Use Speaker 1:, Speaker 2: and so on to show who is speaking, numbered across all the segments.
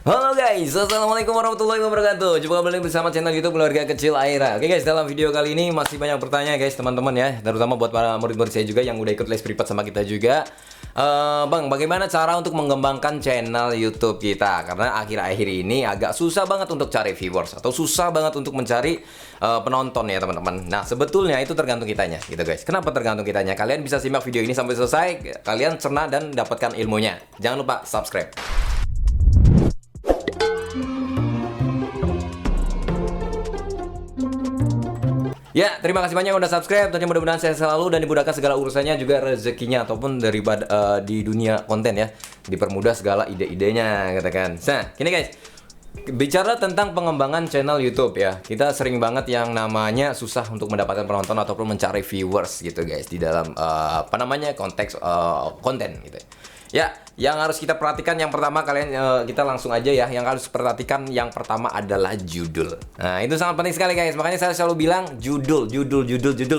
Speaker 1: Halo guys, assalamualaikum warahmatullahi wabarakatuh. Jumpa kembali bersama channel YouTube Keluarga Kecil Aira. Oke guys, dalam video kali ini masih banyak pertanyaan guys teman-teman ya, terutama buat para murid-murid saya juga yang udah ikut les privat sama kita juga. Bang, bagaimana cara untuk mengembangkan channel YouTube kita? Karena akhir-akhir ini agak susah banget untuk cari viewers atau susah banget untuk mencari penonton ya teman-teman. Nah sebetulnya itu tergantung kitanya gitu guys. Kenapa tergantung kitanya? Kalian bisa simak video ini sampai selesai, kalian cerna dan dapatkan ilmunya. Jangan lupa subscribe. Ya, terima kasih banyak udah subscribe. Tentunya mudah-mudahan saya selalu dan dimudahkan segala urusannya, juga rezekinya ataupun daripada di dunia konten ya, dipermudah segala ide-idenya katakan. Nah, gini guys, bicara tentang pengembangan channel YouTube ya, kita sering banget yang namanya susah untuk mendapatkan penonton ataupun mencari viewers gitu guys di dalam konteks konten gitu. Ya, yang harus kita perhatikan yang pertama kita langsung aja ya. Yang harus perhatikan yang pertama adalah judul. Nah, itu sangat penting sekali guys. Makanya saya selalu bilang judul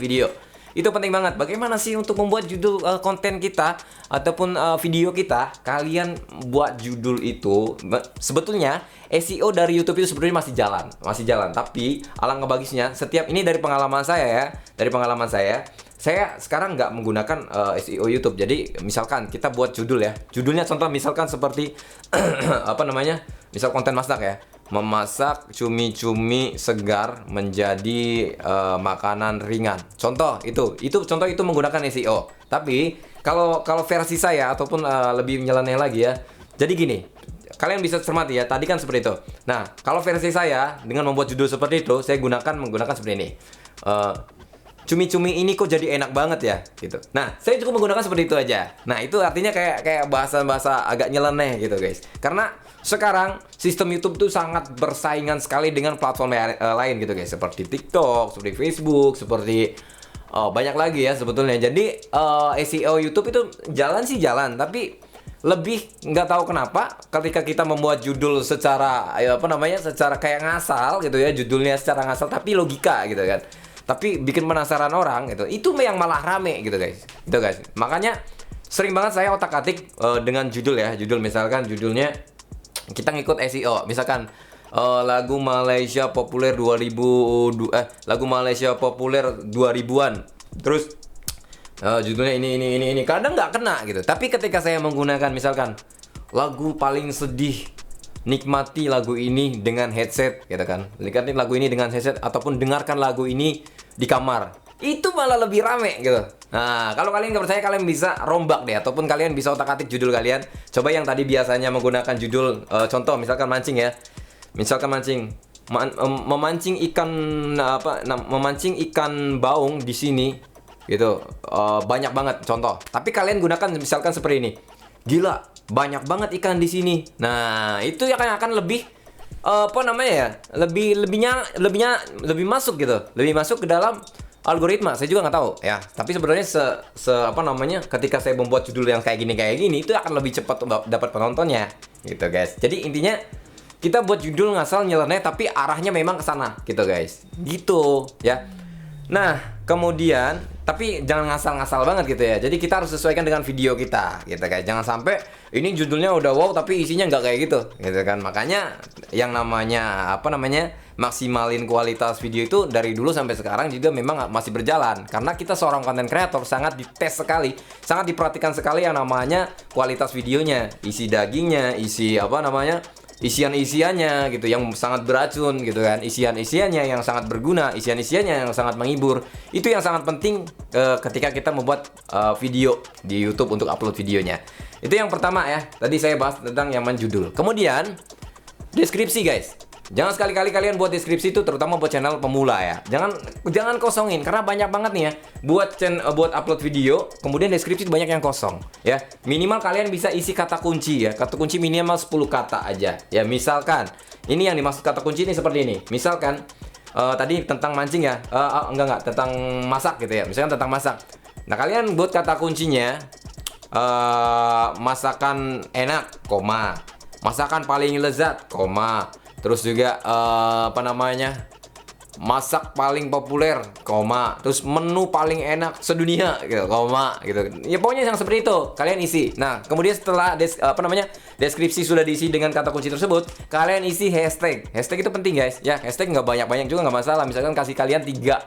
Speaker 1: video. Itu penting banget. Bagaimana sih untuk membuat judul konten kita ataupun video kita? Kalian buat judul itu sebetulnya SEO dari YouTube itu sebenarnya masih jalan. Tapi alangkah bagusnya setiap ini dari pengalaman saya ya, saya sekarang nggak menggunakan SEO YouTube. Jadi misalkan kita buat judul ya, judulnya contoh misalkan seperti misal konten masak ya, memasak cumi-cumi segar menjadi makanan ringan. Contoh itu contoh itu menggunakan SEO. Tapi kalau versi saya ataupun lebih nyeleneh lagi ya. Jadi gini, kalian bisa cermati ya, tadi kan seperti itu. Nah, kalau versi saya dengan membuat judul seperti itu, saya menggunakan seperti ini. Cumi-cumi ini kok jadi enak banget ya gitu. Nah, saya cukup menggunakan seperti itu aja. Nah, itu artinya kayak bahasa-bahasa agak nyeleneh gitu guys. Karena sekarang sistem YouTube tuh sangat bersaingan sekali dengan platform lain gitu guys, seperti TikTok, seperti Facebook, seperti banyak lagi ya sebetulnya. Jadi SEO YouTube itu jalan, tapi lebih nggak tahu kenapa ketika kita membuat judul secara secara kayak ngasal gitu ya, judulnya secara ngasal tapi logika gitu kan, tapi bikin penasaran orang gitu, itu yang malah rame gitu guys. Makanya sering banget saya otak-atik dengan judul ya, misalkan judulnya kita ngikut SEO, misalkan lagu Malaysia populer 2000-an, terus judulnya ini kadang nggak kena gitu. Tapi ketika saya menggunakan misalkan lagu paling sedih, nikmati lagu ini dengan headset gitu kan, nikmati lagu ini dengan headset ataupun dengarkan lagu ini di kamar, itu malah lebih rame gitu. Nah, kalau kalian nggak percaya, kalian bisa rombak deh ataupun kalian bisa otak-atik judul kalian. Coba yang tadi biasanya menggunakan judul contoh misalkan mancing ya, memancing ikan baung di sini gitu, banyak banget contoh. Tapi kalian gunakan misalkan seperti ini, gila banyak banget ikan di sini. Nah, itu akan lebih lebih masuk gitu, lebih masuk ke dalam algoritma. Saya juga nggak tahu ya, tapi sebenarnya ketika saya membuat judul yang kayak gini itu akan lebih cepat dapat penontonnya gitu guys. Jadi intinya kita buat judul ngasal nyeleneh tapi arahnya memang ke sana gitu guys, gitu ya. Nah, kemudian tapi jangan ngasal-ngasal banget gitu ya. Jadi kita harus sesuaikan dengan video kita gitu guys. Jangan sampai ini judulnya udah wow tapi isinya nggak kayak gitu kan. Makanya yang namanya maksimalin kualitas video itu dari dulu sampai sekarang juga memang masih berjalan. Karena kita seorang content creator sangat dites sekali, sangat diperhatikan sekali yang namanya kualitas videonya, isi dagingnya, isian-isiannya gitu yang sangat beracun gitu kan, isian-isiannya yang sangat berguna, isian-isiannya yang sangat menghibur. Itu yang sangat penting ketika kita membuat video di YouTube untuk upload videonya. Itu yang pertama ya. Tadi saya bahas tentang yang judul. Kemudian deskripsi guys. Jangan sekali-kali kalian buat deskripsi itu, terutama buat channel pemula ya. Jangan kosongin, karena banyak banget nih ya buat upload video, kemudian deskripsi banyak yang kosong ya. Minimal kalian bisa isi kata kunci ya. Kata kunci minimal 10 kata aja. Ya, misalkan ini yang dimaksud kata kunci ini seperti ini. Misalkan tadi tentang mancing ya. Tentang masak gitu ya. Misalkan tentang masak. Nah, kalian buat kata kuncinya masakan enak, masakan paling lezat, terus juga masak paling populer, koma. Terus menu paling enak sedunia, gitu, koma, gitu. Ya pokoknya yang seperti itu kalian isi. Nah, kemudian setelah deskripsi sudah diisi dengan kata kunci tersebut, kalian isi hashtag. Hashtag itu penting guys, ya. Hashtag nggak banyak-banyak juga nggak masalah. Misalkan kasih kalian tiga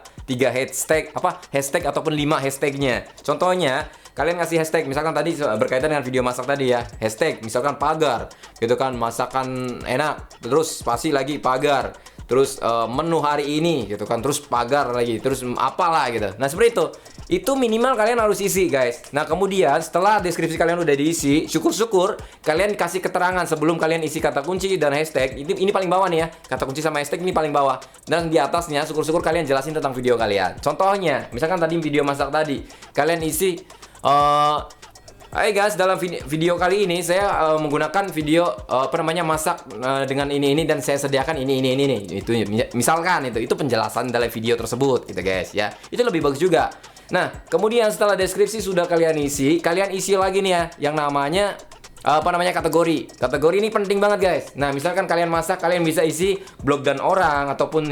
Speaker 1: hashtag, hashtag ataupun 5 hashtagnya. Contohnya kalian ngasih hashtag, misalkan tadi berkaitan dengan video masak tadi ya, hashtag misalkan pagar, gitu kan, masakan enak, terus spasi lagi pagar, terus menu hari ini, gitu kan, terus pagar lagi, terus apalah gitu. Nah seperti itu minimal kalian harus isi guys. Nah kemudian setelah deskripsi kalian udah diisi, syukur-syukur kalian kasih keterangan sebelum kalian isi kata kunci dan hashtag. Ini paling bawah nih ya, kata kunci sama hashtag ini paling bawah. Dan di atasnya syukur-syukur kalian jelasin tentang video kalian. Contohnya, misalkan tadi video masak tadi, kalian isi hai guys, dalam video kali ini saya menggunakan video masak dengan ini dan saya sediakan ini. Itu misalkan itu penjelasan dalam video tersebut gitu guys ya. Itu lebih bagus juga. Nah, kemudian setelah deskripsi sudah kalian isi lagi nih ya yang namanya kategori. Kategori ini penting banget guys. Nah, misalkan kalian masak, kalian bisa isi blog dan orang ataupun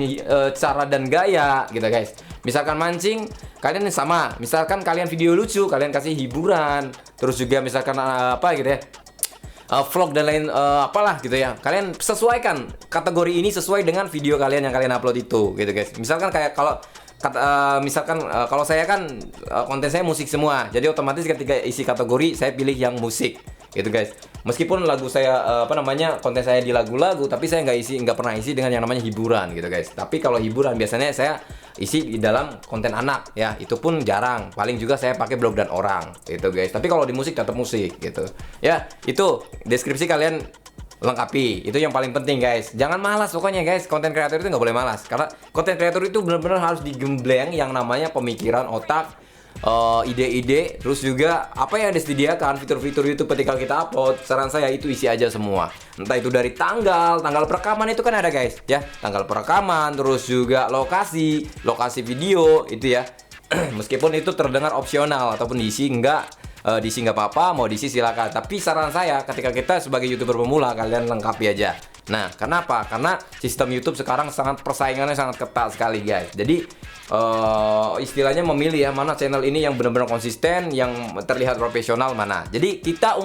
Speaker 1: cara dan gaya gitu guys. Misalkan mancing, kalian sama. Misalkan kalian video lucu, kalian kasih hiburan. Terus juga misalkan vlog dan lain apalah gitu ya. Kalian sesuaikan kategori ini sesuai dengan video kalian yang kalian upload itu gitu guys. Misalkan kayak kalau kalau saya kan konten saya musik semua. Jadi otomatis ketika isi kategori saya pilih yang musik gitu guys. Meskipun lagu saya konten saya di lagu-lagu, tapi saya nggak pernah isi dengan yang namanya hiburan gitu guys. Tapi kalau hiburan biasanya saya isi di dalam konten anak ya, itu pun jarang. Paling juga saya pakai blog dan orang gitu guys. Tapi kalau di musik tetap musik gitu ya. Itu deskripsi kalian lengkapi, itu yang paling penting guys. Jangan malas pokoknya guys, konten kreator itu nggak boleh malas. Karena konten kreator itu benar-benar harus digembleng yang namanya pemikiran otak, ide-ide, terus juga apa yang disediakan fitur-fitur YouTube ketika kita upload. Saran saya itu isi aja semua. Entah itu dari tanggal perekaman itu kan ada guys ya, tanggal perekaman, terus juga lokasi video itu ya. Meskipun itu terdengar opsional ataupun diisi diisi nggak apa-apa, mau diisi silakan. Tapi saran saya ketika kita sebagai YouTuber pemula, kalian lengkapi aja. Nah, kenapa? Karena sistem YouTube sekarang persaingannya sangat ketat sekali guys. Jadi istilahnya memilih ya mana channel ini yang benar-benar konsisten, yang terlihat profesional mana. Jadi kita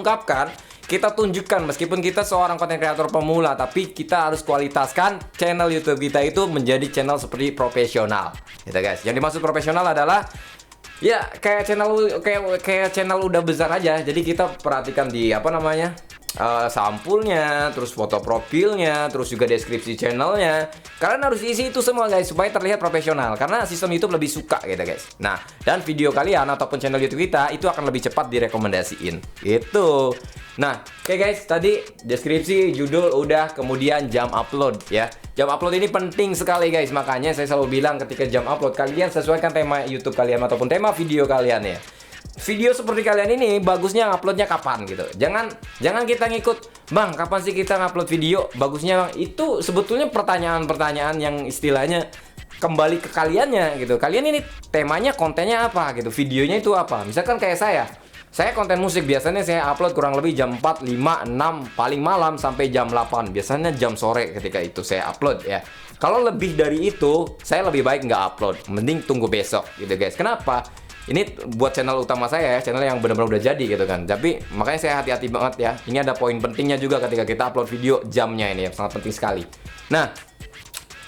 Speaker 1: tunjukkan meskipun kita seorang konten kreator pemula, tapi kita harus kualitaskan channel YouTube kita itu menjadi channel seperti profesional. Gitu guys. Yang dimaksud profesional adalah ya kayak channel udah besar aja. Jadi kita perhatikan di sampulnya, terus foto profilnya, terus juga deskripsi channelnya. Kalian harus isi itu semua guys supaya terlihat profesional, karena sistem YouTube lebih suka gitu guys. Nah, dan video kalian ataupun channel YouTube kita itu akan lebih cepat direkomendasiin gitu. Nah, oke guys, tadi deskripsi, judul udah, kemudian jam upload ya. Jam upload ini penting sekali guys, makanya saya selalu bilang ketika jam upload kalian sesuaikan tema YouTube kalian ataupun tema video kalian ya. Video seperti kalian ini bagusnya uploadnya kapan gitu. Jangan kita ngikut, "Bang, kapan sih kita ngupload video? Bagusnya, Bang." Itu sebetulnya pertanyaan-pertanyaan yang istilahnya kembali ke kaliannya gitu. Kalian ini temanya, kontennya apa gitu. Videonya itu apa? Misalkan kayak saya konten musik, biasanya saya upload kurang lebih jam 4, 5, 6, paling malam sampai jam 8. Biasanya jam sore ketika itu saya upload ya. Kalau lebih dari itu, saya lebih baik nggak upload. Mending tunggu besok gitu guys. Kenapa? Ini buat channel utama saya ya, channel yang benar-benar udah jadi gitu kan. Tapi makanya saya hati-hati banget ya. Ini ada poin pentingnya juga ketika kita upload video, jamnya ini yang sangat penting sekali. Nah,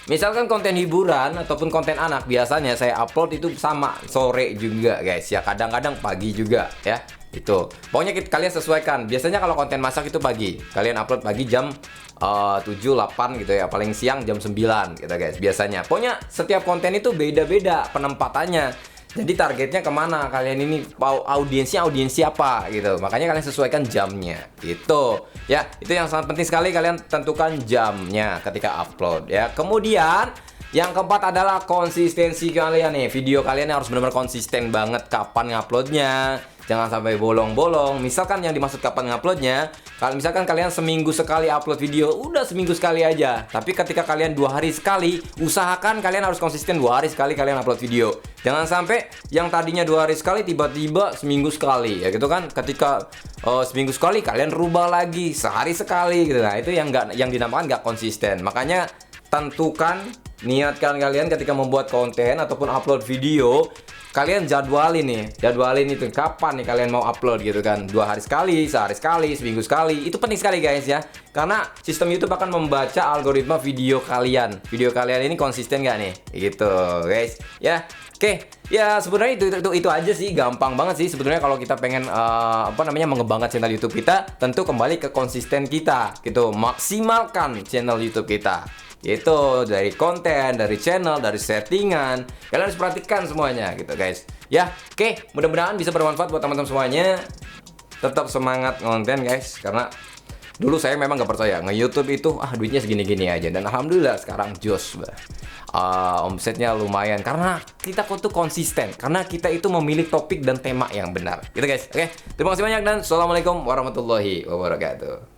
Speaker 1: misalkan konten hiburan ataupun konten anak, biasanya saya upload itu sama sore juga guys ya, kadang-kadang pagi juga ya. Itu pokoknya kalian sesuaikan. Biasanya kalau konten masak itu pagi, kalian upload pagi jam 7, 8 gitu ya, paling siang jam 9 gitu guys biasanya. Pokoknya setiap konten itu beda-beda penempatannya. Jadi targetnya kemana kalian ini, audiensi apa gitu. Makanya kalian sesuaikan jamnya gitu ya. Itu yang sangat penting sekali, kalian tentukan jamnya ketika upload ya. Kemudian yang keempat adalah konsistensi kalian nih. Video kalian harus benar-benar konsisten banget kapan nguploadnya. Jangan sampai bolong-bolong. Misalkan yang dimaksud kapan nguploadnya, kalau misalkan kalian seminggu sekali upload video, udah seminggu sekali aja. Tapi ketika kalian 2 hari sekali, usahakan kalian harus konsisten 2 hari sekali kalian upload video. Jangan sampai yang tadinya 2 hari sekali tiba-tiba seminggu sekali ya gitu kan. Ketika seminggu sekali kalian rubah lagi sehari sekali gitu. Nah, itu yang dinamakan nggak konsisten. Makanya tentukan, niatkan kalian ketika membuat konten ataupun upload video, kalian jadwalin itu kapan nih kalian mau upload gitu kan. 2 hari sekali, sehari sekali, seminggu sekali. Itu penting sekali guys ya. Karena sistem YouTube akan membaca algoritma video kalian. Video kalian ini konsisten gak nih? Gitu guys. Ya, oke. Ya sebenarnya itu aja sih, gampang banget sih sebenarnya kalau kita pengen mengembangkan channel YouTube kita, tentu kembali ke konsisten kita gitu. Maksimalkan channel YouTube kita. Itu dari konten, dari channel, dari settingan. Kalian harus perhatikan semuanya gitu guys. Ya, oke, mudah-mudahan bisa bermanfaat buat teman-teman semuanya. Tetap semangat konten guys, karena dulu saya memang gak percaya nge-YouTube itu duitnya segini-gini aja, dan alhamdulillah sekarang jos. Omsetnya lumayan karena kita tuh konsisten, karena kita itu memilih topik dan tema yang benar gitu guys. Oke, terima kasih banyak dan assalamualaikum warahmatullahi wabarakatuh.